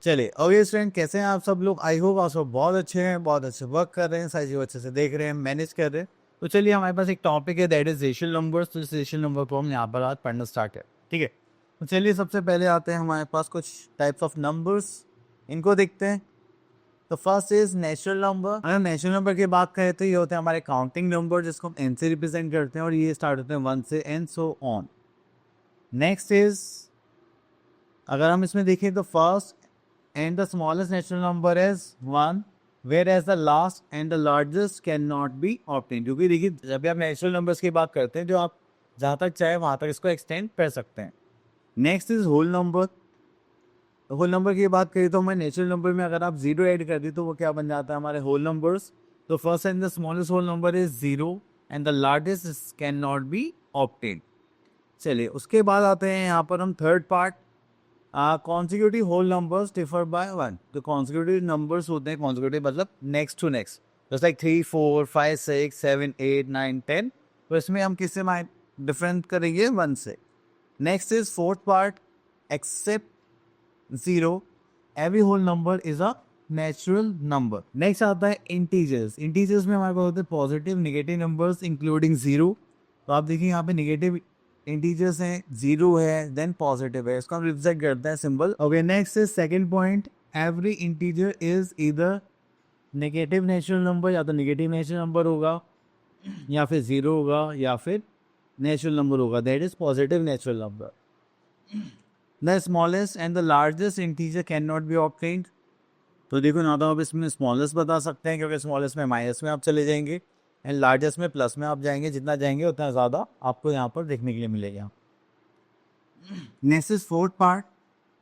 चलिए okay student, कैसे हैं आप सब लोग? आई होप आप सब बहुत अच्छे हैं, बहुत अच्छे वर्क कर रहे हैं, सारी चीज़ अच्छे से देख रहे हैं, मैनेज कर रहे हैं। तो चलिए, हमारे पास एक टॉपिक है दैट इज रेशियल नंबर्स। तो इस रेशियल नंबर को हम यहाँ पर आज पढ़ना स्टार्ट है, ठीक है। तो चलिए, सबसे पहले आते हैं हमारे पास कुछ टाइप्स ऑफ नंबर्स, इनको देखते हैं। तो फर्स्ट इज नेचुरल नंबर। अगर नेचुरल नंबर की बात करें तो ये होते हैं हमारे काउंटिंग नंबर, जिसको हम एन से रिप्रेजेंट करते हैं, और ये स्टार्ट होते हैं 1 से and so on. Next is, अगर हम इसमें देखें तो first and the smallest natural number is 1, whereas the last and the largest cannot be obtained। क्योंकि देखिए, जब भी आप नेचुरल नंबर्स की बात करते हैं, जो आप जहाँ तक चाहे वहाँ तक इसको एक्सटेंड कर सकते हैं। Next is whole number. Whole number की बात करें तो हमें नेचुरल नंबर में अगर आप जीरो ऐड कर दी तो वो क्या बन जाता है, हमारे होल नंबर्स। तो first and the smallest whole number is zero and the largest can not be obtained. चलिए, उसके बाद आते हैं यहाँ पर हम third part, consecutive whole numbers differ by 1। तो कॉन्सिक्यूटिव नंबर्स होते हैं, कॉन्सिक्यूटिव मतलब नेक्स्ट टू नेक्स्ट, जैसे लाइक 3 4 5 6 7 8 9 10। तो इसमें हम किससे डिफरेंट करेंगे? 1 से। Next is fourth part, except zero every whole number is a natural number. Next आता है इंटीजर्स। इंटीजर्स में हमारे पास होते हैं positive negative numbers including zero. तो आप देखिए यहाँ पे नेगेटिव इंटीजर्स हैं, जीरो है, देन पॉजिटिव है, इसको हम रिप्रेजेंट करते हैं symbol. Okay, next is second point, every integer is either negative natural number, या तो नेगेटिव नेचुरल नंबर होगा, या फिर जीरो होगा, या फिर नेचुरल नंबर होगा, that is positive natural number. The smallest and the largest integer can not be obtained. तो देखो ना, तो आप इसमें स्मॉलेस्ट बता सकते हैं, क्योंकि स्मॉलेस्ट में माइनस में आप चले जाएंगे एंड लार्जेस्ट में प्लस में आप जाएंगे। जितना जाएंगे उतना ज़्यादा आपको यहाँ पर देखने के लिए मिलेगा। Next is fourth part,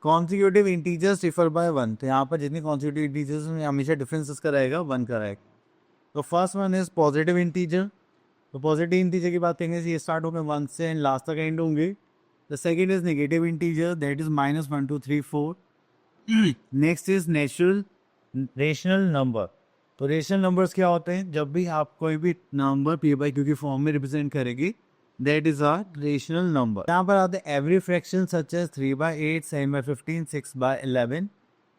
consecutive integers differ by 1। तो यहाँ पर जितनी कॉन्सिक्यूटिव इंटीजर्स में हमेशा डिफरेंस इसका रहेगा 1 का रहेगा। तो first one is positive integer. तो पॉजिटिव इंटीजर की बात करेंगे, ये स्टार्ट होंगे 1 से एंड लास्ट तक एंड होंगे। The second is negative integer, that is -1 2 3 4। Next is natural rational number. तो रेशनल नंबर्स क्या होते हैं? जब भी आप कोई भी नंबर पी बाई क्यू की फॉर्म में रिप्रेजेंट करेगी, that is a rational number. यहाँ पर आते हैं every fraction such as 3/8 7/15 6/11,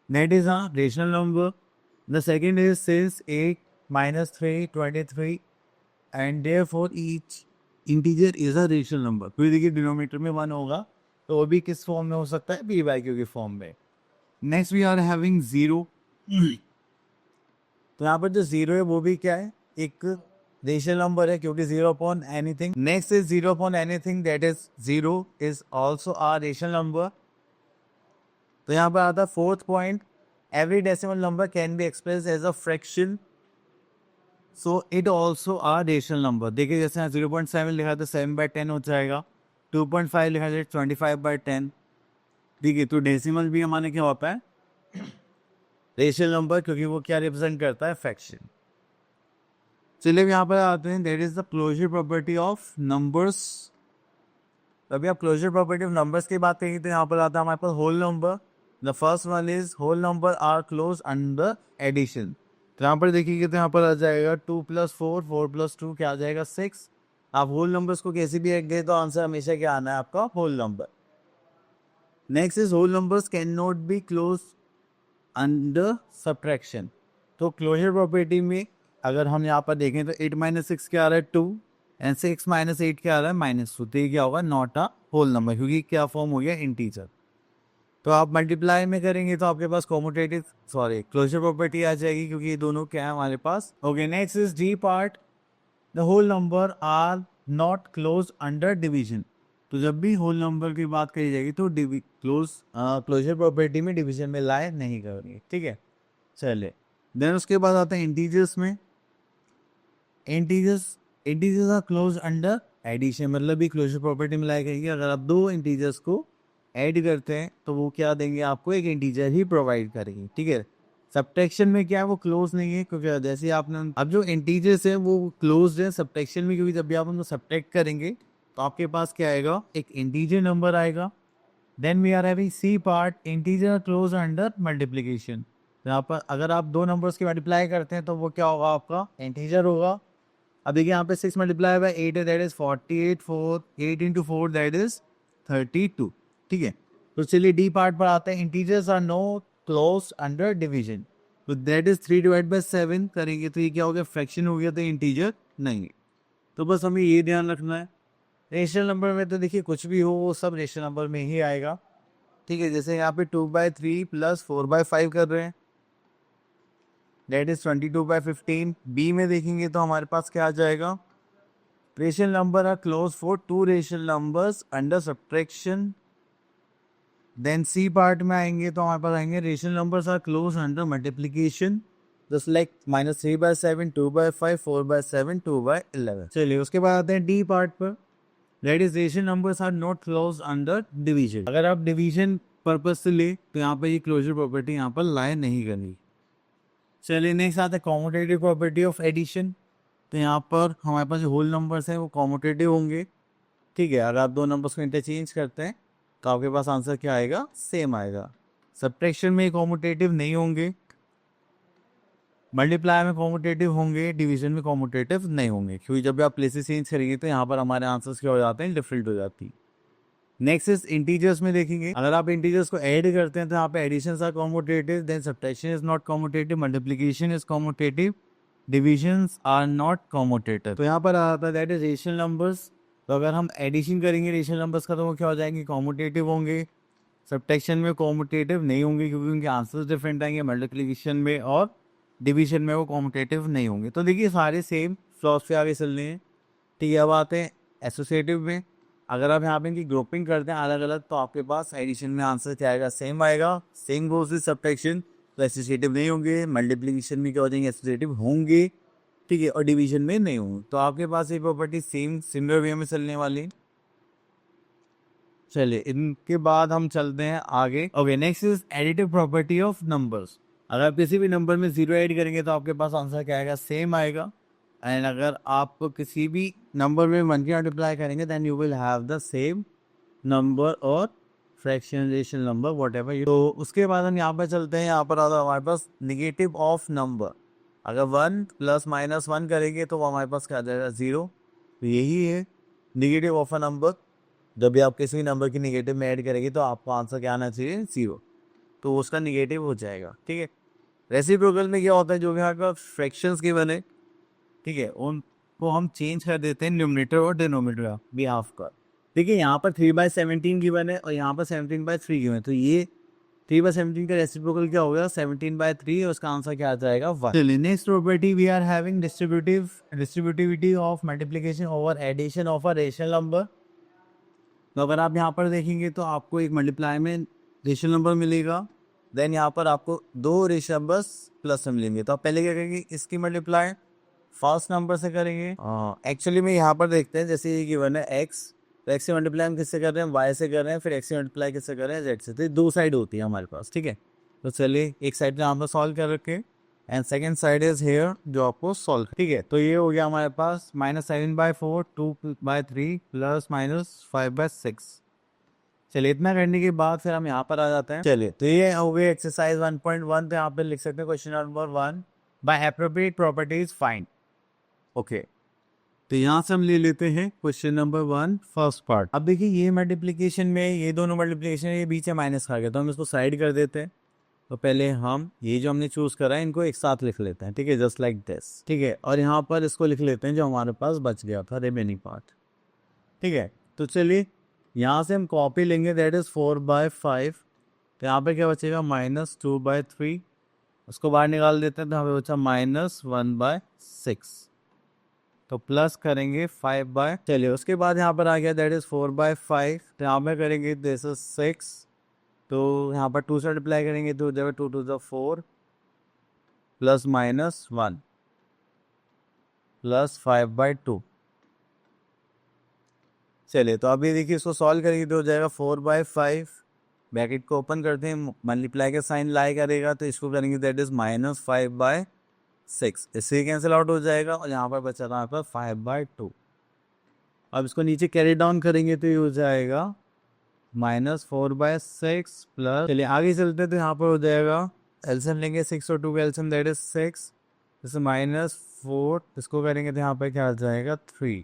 that is a rational number. The second is since 8 -3 23 and therefore each integer is a rational number. फिर देखिए, denominator में 1 होगा तो वो भी किस फॉर्म में हो सकता है? पी बाई क्यू की फॉर्म में। Next we are having zero. तो यहाँ पर जो जीरो है वो भी क्या है? एक रेशनल नंबर है, क्योंकि zero upon anything. Next is zero upon anything, that is zero is also a rational number. तो यहाँ पर आता है fourth point, every decimal number can be express as a fraction, so it also a rational number. देखिए, जैसे यहाँ 0.7 लिखा था 7/10 हो जाएगा, 2.5 लिखा जाए 25/10। ठीक है, तो डेसिमल भी हमारे क्या होता है? रेशनल नंबर, क्योंकि वो क्या रिप्रेजेंट करता है? फ्रैक्शन। चलिए यहाँ पर आते हैं, that is the closure property of numbers. अभी आप क्लोजर प्रॉपर्टी ऑफ नंबर्स की बात करेंगे तो यहाँ पर आता है हमारे पास whole number. The first one is whole number are close under addition. तो यहाँ पर देखिए तो यहाँ पर आ जाएगा 2 + 4 4 + 2 क्या आ जाएगा? 6। आप होल नंबर्स को कैसे भी रख गए तो आंसर हमेशा क्या आना है आपका? Whole number. Next is whole numbers can not be close under subtraction. तो क्लोजर प्रॉपर्टी में अगर हम यहाँ पर देखें तो 8 - 6 क्या आ रहा है? 2 एंड 6 - 8 क्या आ रहा है? -2। तो ये क्या होगा? नॉट अ होल नंबर, क्योंकि क्या फॉर्म हो गया? इंटीजर। तो आप मल्टीप्लाई में करेंगे तो आपके पास कॉम्यूटेटिव क्लोजर प्रॉपर्टी आ जाएगी, क्योंकि ये दोनों क्या है हमारे पास। Okay, next is D part, the whole number are not close under division. तो जब भी होल नंबर की बात करी जाएगी तो क्लोजर प्रॉपर्टी में डिवीजन में लाए नहीं करेंगे, ठीक है। चलिए, देन उसके बाद आता है इंटीजर्स में। Integers are close under addition, मतलब भी क्लोजर प्रॉपर्टी में लाया गई। अगर आप दो इंटीजर्स को ऐड करते हैं तो वो क्या देंगे आपको? एक इंटीजर ही प्रोवाइड करेंगे, ठीक है। सब्ट्रैक्शन में क्या है? वो क्लोज नहीं है, क्योंकि जैसे आपने अब जो इंटीजर्स है वो क्लोज है सब्ट्रैक्शन में, क्योंकि जब भी आप उनको सब्ट्रैक्ट करेंगे तो आपके पास क्या आएगा? एक इंटीजर नंबर आएगा। Then we are having C part, integer close under multiplication. तो यहाँ पर अगर आप दो नंबर्स की मल्टीप्लाई करते हैं तो वो क्या होगा? आपका इंटीजर होगा। अब देखिए यहाँ पे 6 मल्टीप्लाई बाय 8 है, दैट इज 48 4 8 × 4 दैट इज 32, ठीक है। तो चलिए डी पार्ट पर आते हैं, integers are no. Close under division. तो दैट इज 3/7 करेंगे तो ये क्या हो गया, फ्रैक्शन हो गया, तो इंटीजर नहीं। तो बस हमें ये ध्यान रखना है। रेशनल नंबर में तो देखिए कुछ भी हो वो सब रेशनल नंबर में ही आएगा, ठीक है। जैसे यहाँ पे 2/3 प्लस 4/5 कर रहे हैं, दैट इज 22/15। बी में देखेंगे तो हमारे पास क्या आ जाएगा, rational number are close for two rational numbers under subtraction. Then C part में आएंगे तो हमारे पास आएंगे rational numbers are close under multiplication, just like -3/7, 2/5, 4/7, 2/11। चलिए उसके बाद आते हैं डी पार्ट पर, that is rational numbers are not close under division. अगर आप डिवीजन पर्पज से ले तो यहाँ पर ये क्लोजर प्रॉपर्टी यहाँ पर लाई नहीं करनी। चलिए नेक्स्ट आता है कॉम्यूटेटिव प्रॉपर्टी ऑफ एडिशन। तो यहाँ पर हमारे पास जो होल नंबर्स हैं वो कॉम्यूटेटिव होंगे, ठीक है। अगर आप दो नंबर्स को इंटरचेंज करते हैं तो आपके पास आंसर क्या आएगा, सेम आएगा। सब्ट्रैक्शन में कॉम्यूटेटिव नहीं होंगे, मल्टीप्लाई में कॉम्यूटेटिव होंगे, डिवीजन में कॉम्यूटेटिव नहीं होंगे, क्योंकि जब भी आप प्लेसेस चेंज करेंगे तो यहाँ पर हमारे आंसर्स क्या हो जाते हैं, डिफरेंट हो जाती है। नेक्स्ट इज इंटीजर्स में देखेंगे, अगर आप इंटीजर्स को ऐड करते हैं तो यहाँ पे addition are commutative, then subtraction is not commutative, multiplication is commutative, divisions are not commutative. तो यहाँ पर आता है दैट इज रेशनल नंबर्स। तो अगर हम एडिशन करेंगे रेशनल नंबर्स का तो वो क्या हो जाएंगे, कॉम्यूटेटिव होंगे। सब्ट्रैक्शन में कॉम्यूटेटिव नहीं होंगे क्योंकि उनके आंसर्स डिफरेंट आएंगे। मल्टीप्लिकेशन में और डिवीजन में वो कॉम्यूटेटिव नहीं होंगे। तो देखिए सारे सेम फिलॉसफी आगे चल रहे हैं, ठीक है। अब आते हैं एसोसिएटिव में, अगर आप यहाँ पे इनकी ग्रुपिंग करते हैं अलग अलग तो आपके पास एडिशन में आंसर क्या आएगा, सेम आएगा। सेम गोज विद सब्ट्रैक्शन, तो एसोसिएटिव नहीं होंगे। मल्टीप्लिकेशन में क्या हो जाएंगे, एसोसिएटिव होंगे, ठीक है। और डिवीजन में नहीं होंगे। तो आपके पास ये प्रॉपर्टी सेम सिमिलर वे में चलने वाली। चलिए इनके बाद हम चलते हैं आगे। Okay next is additive property of numbers. अगर आप किसी भी नंबर में 0 ऐड करेंगे तो आपके पास आंसर क्या आएगा, सेम आएगा। एंड अगर आप किसी भी नंबर में 1 की मल्टीप्लाई करेंगे then you will have the same number और फ्रैक्शनल नंबर वॉट एवर। तो उसके बाद हम यहाँ पर चलते हैं, यहाँ पर आता है हमारे पास निगेटिव ऑफ नंबर। अगर 1 + -1 करेंगे तो हमारे पास क्या आ जाएगा, 0। तो यही है निगेटिव ऑफ अ नंबर। जब भी आप किसी भी नंबर की निगेटिव में ऐड करेंगे तो आपको आंसर क्या आना चाहिए, 0। तो उसका निगेटिव हो जाएगा, ठीक है। रेसिप्रोकल में क्या होता है, जो भी आपका फ्रैक्शंस के बने, ठीक है, उनको हम चेंज कर देते हैं न्यूमरेटर और डिनोमिनेटर भी हाफ का। देखिए यहाँ पर 3/17 गिवन है और यहाँ पर 17/3 गिवन है। तो ये 3/17 का रेसिप्रोकल क्या होगा, 17/3, और उसका आंसर क्या आ जाएगा, 1। चलिए next property we are having distributivity of multiplication over addition of a rational number. तो अगर आप यहाँ पर देखेंगे तो आपको एक मल्टीप्लाई में रेशनल नंबर मिलेगा, देन यहाँ पर आपको दो रेशनल नंबर्स प्लस में मिलेंगे। तो आप पहले क्या करेंगे, इसकी मल्टीप्लाई फर्स्ट नंबर से करेंगे। एक्चुअली में यहाँ पर देखते हैं, जैसे ये गिवन है x, तो x से मल्टीप्लाई हम किससे कर रहे हैं, y से कर रहे हैं, फिर x से मल्टीप्लाई किससे कर रहे हैं, z से। तो दो साइड होती है हमारे पास, ठीक है। तो चलिए एक साइड में यहाँ पर सॉल्व कर रखे and second side is here जो आपको सॉल्व, ठीक है। तो ये हो गया हमारे पास -7/4, 2/3 प्लस -5/6। चलिए इतना करने के बाद फिर हम यहाँ पर आ जाते हैं। चलिए तो ये हो गई एक्सरसाइज 1.1। तो यहाँ पे लिख सकते हैं question number 1, by appropriate properties find. Okay तो यहाँ से हम ले लेते हैं क्वेश्चन नंबर 1 फर्स्ट पार्ट। अब देखिए ये मल्टीप्लिकेशन में ये दोनों मल्टीप्लिकेशन ये बीच में माइनस खा गया, तो हम इसको साइड कर देते हैं। तो पहले हम ये जो हमने चूज करा है इनको एक साथ लिख लेते हैं, ठीक है, जस्ट लाइक दिस, ठीक है। और यहाँ पर इसको लिख लेते हैं जो हमारे पास बच गया था, रिमेनिंग पार्ट, ठीक है। तो चलिए यहाँ से हम कॉपी लेंगे, दैट इज 4/5। तो यहाँ पे क्या बचेगा, -2/3। उसको बाहर निकाल देते हैं तो हमें बचा -1/6। तो प्लस करेंगे 5/, चलिए उसके बाद यहाँ पर आ गया दैट इज 4/5। तो यहाँ पे करेंगे दिस इज 6। तो यहाँ पर 2 से मल्टीप्लाई करेंगे तो 2 2 4 प्लस -1 प्लस 5/2। चलिए तो अभी देखिए इसको सॉल्व करेंगे तो हो जाएगा 4/5। ब्रैकेट को ओपन करते हैं, मल्टीप्लाई का साइन लाई करेगा तो इसको करेंगे दैट इज -5/6। इससे कैंसिल आउट हो जाएगा और यहाँ पर बचा था आपका 5/2। अब इसको नीचे कैरी डाउन करेंगे तो ये हो जाएगा -4/6 प्लस, चलिए आगे चलते हैं तो यहाँ पर हो जाएगा, एलसीएम लेंगे 6 और 2 का एलसीएम दैट इज 6, जैसे -4, इसको करेंगे तो यहाँ पर क्या आ जाएगा 3।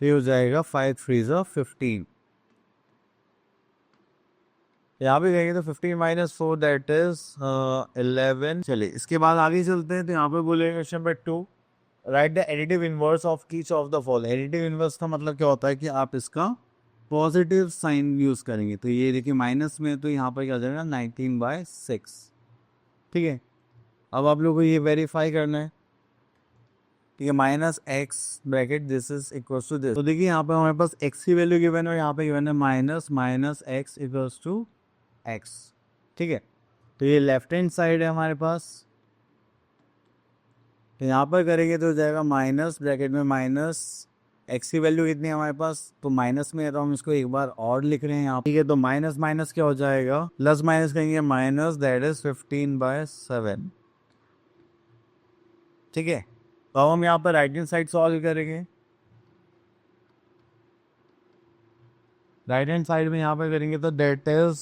तो ये हो जाएगा 5 3 15। यहाँ पे कहेंगे तो 15 माइनस 4 दैट इज 11। चलिए इसके बाद आगे चलते हैं, तो यहाँ पे बोलेंगे question number 2, right the additive inverse of each of the following. Additive inverse का मतलब क्या होता है कि आप इसका पॉजिटिव साइन यूज करेंगे। तो ये देखिए माइनस में, तो यहाँ पर क्या हो जाएगा 19/6। ठीक है, अब आप लोगों को ये वेरीफाई करना है, ठीक है, minus x bracket this is equal to this. तो देखिए यहाँ पे हमारे पास एक्स की वैल्यू गिवन है और यहाँ पे गिवन है minus minus x equals to x. ठीक है, तो ये लेफ्ट हैंड साइड है हमारे पास, तो यहाँ पर करेंगे तो हो जाएगा माइनस ब्रैकेट में माइनस एक्स की वैल्यू कितनी है हमारे पास, तो माइनस में है, तो हम इसको एक बार और लिख रहे हैं यहाँ। ठीक है, तो माइनस माइनस क्या हो जाएगा, प्लस माइनस करेंगे माइनस, दैट इज 15/7। ठीक है, तो अब हम यहाँ पर राइट हैंड साइड सॉल्व करेंगे। राइट हैंड साइड में यहाँ पर करेंगे तो दैट इज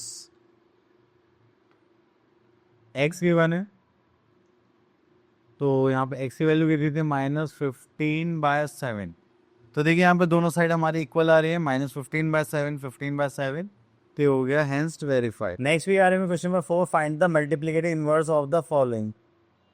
एक्स गिवन है, तो यहाँ पे एक्स की वैल्यू कितनी थी -15/7। तो देखिए यहाँ पे दोनों साइड हमारी इक्वल आ रही है, -15/7 15/7, तो ये हो गया हेंस वेरीफाइड। नेक्स्ट भी आ रहे हैं question number 4, find the multiplicative inverse of the following.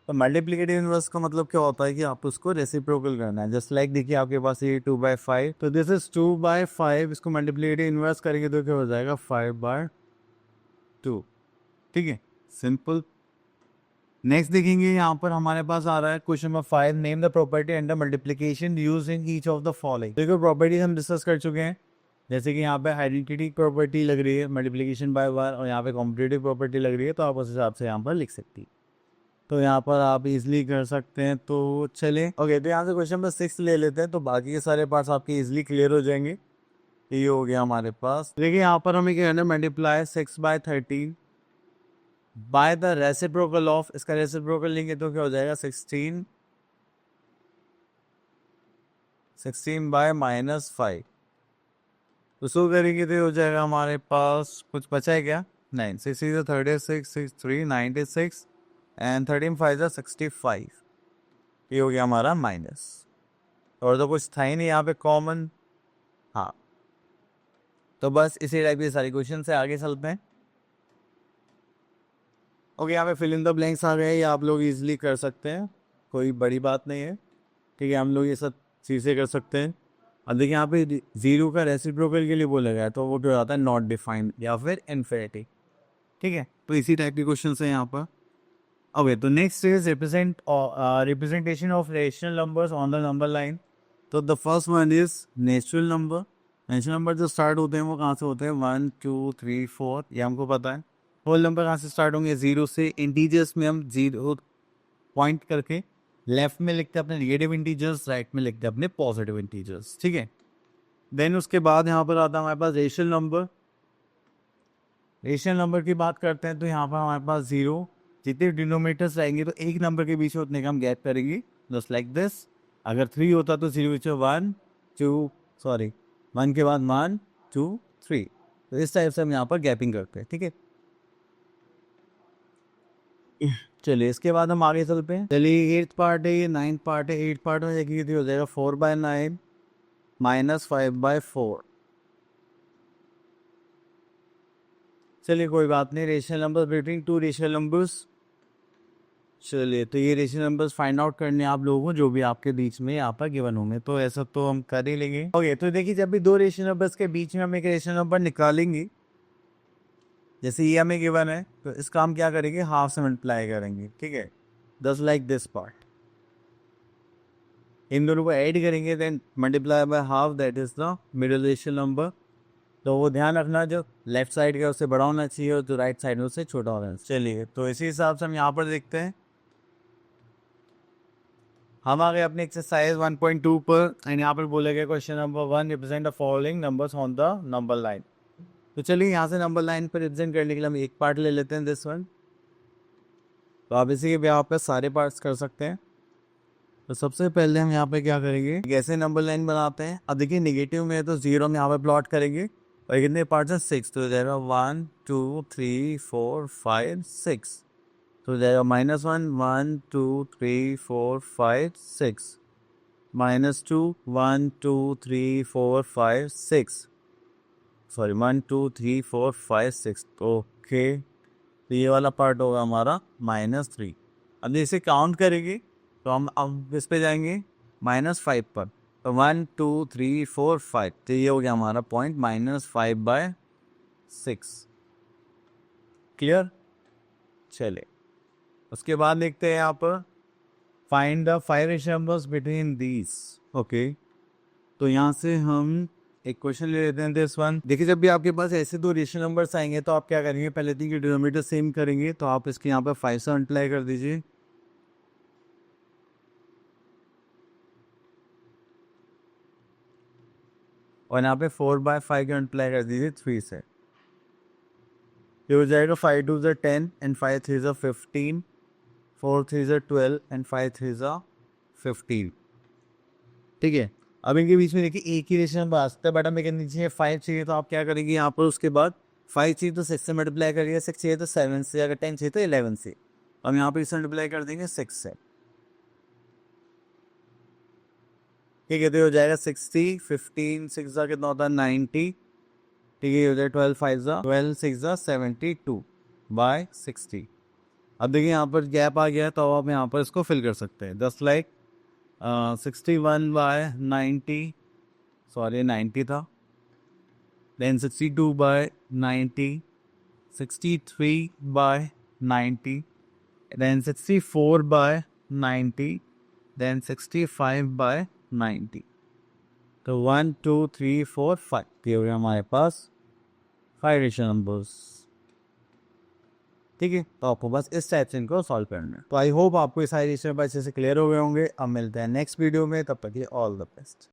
तो मल्टीप्लिकेटिव इनवर्स का मतलब क्या होता है कि आप उसको रेसिप्रोकल करना है। जस्ट लाइक देखिए आपके पास ये 2/5, तो दिस इज 2/5, इसको मल्टीप्लिकेटिव इनवर्स करेंगे तो क्या हो जाएगा 5/2। ठीक है, सिंपल। नेक्स्ट देखेंगे यहाँ पर हमारे पास आ रहा है question number 5, name the property under multiplication use in each of the following. देखो प्रॉपर्टीज हम डिस्कस कर चुके हैं, जैसे कि यहाँ पे आइडेंटिटी प्रॉपर्टी लग रही है मल्टीप्लिकेशन बाय 1, और यहाँ पे कॉम्पिटिटिव प्रॉपर्टी लग रही है, तो आप उस हिसाब से यहाँ पर लिख सकती है। तो यहाँ पर आप इजिली कर सकते हैं। तो चलें ओके, तो यहाँ से क्वेश्चन नंबर 6 ले लेते हैं, तो बाकी के सारे पार्ट्स आपके इजिली क्लियर हो जाएंगे। ये हो गया हमारे पास। देखिए यहाँ पर हमें क्या करना है, multiply 6/13 by the reciprocal of, इसका रेसिप्रोकल लेंगे तो क्या हो जाएगा 16 बाय -5। उसको करेंगे तो हो जाएगा हमारे पास, कुछ बचा है क्या, नहीं, 6 is 36, 6 3 96 एंड 13 5 is 65। ये हो गया हमारा माइनस, और तो कुछ था ही नहीं यहाँ पे कॉमन। हाँ, तो बस इसी टाइप की सारी क्वेश्चन से आगे चलते हैं। ओके, यहाँ पे फिल इन द ब्लैंक्स आ गए, ये आप लोग इजीली कर सकते हैं, कोई बड़ी बात नहीं है। ठीक है, हम लोग ये सब चीज़ें कर सकते हैं। अब देखिए यहाँ पे जीरो का रेसिप्रोकल के लिए बोला गया है, तो वो क्या होता है नॉट डिफाइंड या फिर इन्फिनिटी। ठीक है, तो इसी टाइप के क्वेश्चन है यहाँ पर। ओके, तो next is representation of rational numbers on the number line. तो the first one is natural number. Natural number जो स्टार्ट होते हैं वो कहाँ से होते हैं, 1 2 3 4, ये हमको पता है। होल नंबर कहाँ से स्टार्ट होंगे, जीरो से। इंटीजर्स में हम जीरो पॉइंट करके लेफ्ट में लिखते हैं अपने नेगेटिव इंटीजर्स, राइट में लिखते हैं अपने पॉजिटिव इंटीजर्स। ठीक है, देन उसके बाद यहाँ पर आता है हमारे पास रेशनल नंबर। रेशनल नंबर की बात करते हैं तो यहाँ पर हमारे पास जीरो, जितने डिनोमिनेटर्स रहेंगे तो एक नंबर के बीच में उतने का हम गैप करेंगे, जस्ट लाइक दिस। अगर 3 होता तो जीरो बीच में 1 2 सॉरी 1 के बाद 1 2 3, तो इस टाइप से हम यहाँ पर गैपिंग करते हैं। ठीक है, चलिए इसके बाद हम आगे चलते हैं। चलिए 8th पार्ट है, ये 9th पार्ट है। 8th पार्ट में देखिए हो जाएगा 4/9 -5/4। चलिए कोई बात नहीं, rational number between two rational numbers. चलिए तो ये रेशनल नंबर्स फाइंड आउट करने आप लोगों को, जो भी आपके बीच में यहाँ पर गिवन होंगे, तो ऐसा तो हम कर ही लेंगे। ओके, तो देखिए जब भी दो रेशनल नंबर्स के बीच में हम एक रेशनल नंबर निकालेंगे, जैसे ये हमें गिवन है, तो इसका हम क्या करेंगे, हाफ से मल्टीप्लाई करेंगे। ठीक है, जस्ट लाइक दिस पार्ट, इन दोनों को ऐड करेंगे, then multiply by half, that is the middle rational number. तो वो ध्यान रखना, जो लेफ्ट साइड का उससे बड़ा होना चाहिए और जो राइट साइड में उससे छोटा होना चाहिए। चलिए तो इसी हिसाब से हम यहाँ पर देखते हैं। हम आ गए अपने एक्सरसाइज 1.2 पर, एंड यहाँ पर बोला गया question number 1, represent the following numbers on the number line. तो चलिए यहाँ से नंबर लाइन पर रिप्रेजेंट करने के लिए हम एक पार्ट ले लेते हैं, दिस वन। तो आप इसी के यहाँ पे सारे पार्ट्स कर सकते हैं। तो सबसे पहले हम यहाँ पे क्या करेंगे, कैसे नंबर लाइन बनाते हैं। अब देखिए नेगेटिव में है तो जीरो हम यहाँ पे प्लॉट करेंगे, और कितने पार्ट्स हैं 6, तो हो जाएगा 1 2 3 4 5 6, तो हो जाएगा -1 1 2 3 4 5 6, -2 1 2 3 4 5 6, सॉरी 1 2 3 4 5 6, तो ओके, तो ये वाला पार्ट होगा हमारा -3। अब इसे काउंट करेंगे तो हम अब इस पे जाएंगे -5 पर, तो 1 2 3 4 5, तो ये हो गया हमारा पॉइंट -5/6। क्लियर? चले, उसके बाद देखते हैं यहाँ पर find the 5 rational numbers between these. Okay, तो यहाँ से हम एक क्वेश्चन ले लेते हैं, दिस वन। देखिए, जब भी आपके पास ऐसे दो रेशनल नंबर्स आएंगे तो आप क्या करेंगे, पहले दिन की डिनोमिनेटर सेम करेंगे, तो आप इसके यहाँ पर 5 से मल्टीप्लाई कर दीजिए, और यहाँ पे 4/5 का मल्टीप्लाई कर दीजिए 3 से। ये हो जाएगा 5 2 ज़ा 10 एंड 5 3 ज़ा 15, 4 3 ज़ा 12 एंड 5 3 ज़ा 15। ठीक है, अब इनके बीच में देखिए एक ही रेशनल नंबर आ सकता है, बट हमें कहनी चाहिए 5 चाहिए, तो आप क्या करेंगे यहाँ पर, उसके बाद 5 चाहिए तो 6 से मल्टीप्लाई करिए, 6 चाहिए तो 7 से, अगर 10 चाहिए तो 11 से। हम यहाँ पर इसे मल्टीप्लाई कर देंगे 6 से। ठीक है, तो ये हो जाएगा 60, 15 6 ज़ा कितना होता है 90। ठीक है, ये हो जाएगा 12 5 ज़ा 12 6 ज़ा 72/60। अब देखिए यहाँ पर गैप आ गया है, तो आप यहाँ पर इसको फिल कर सकते हैं, 10 लाइक 61/90, सॉरी 90 था, देन 62/90, 63/90, देन 64/90, देन 65/90। तो 1 2 3 4 5, ये हो गया हमारे पास 5 रेशनल नंबर्स। ठीक है, तो आपको बस इस टाइप से इनको सॉल्व करना है। तो आई होप आपको ये सारे रेशनल नंबर अच्छे से क्लियर हो गए होंगे। अब मिलते हैं नेक्स्ट वीडियो में, तब तक के लिए ऑल द बेस्ट।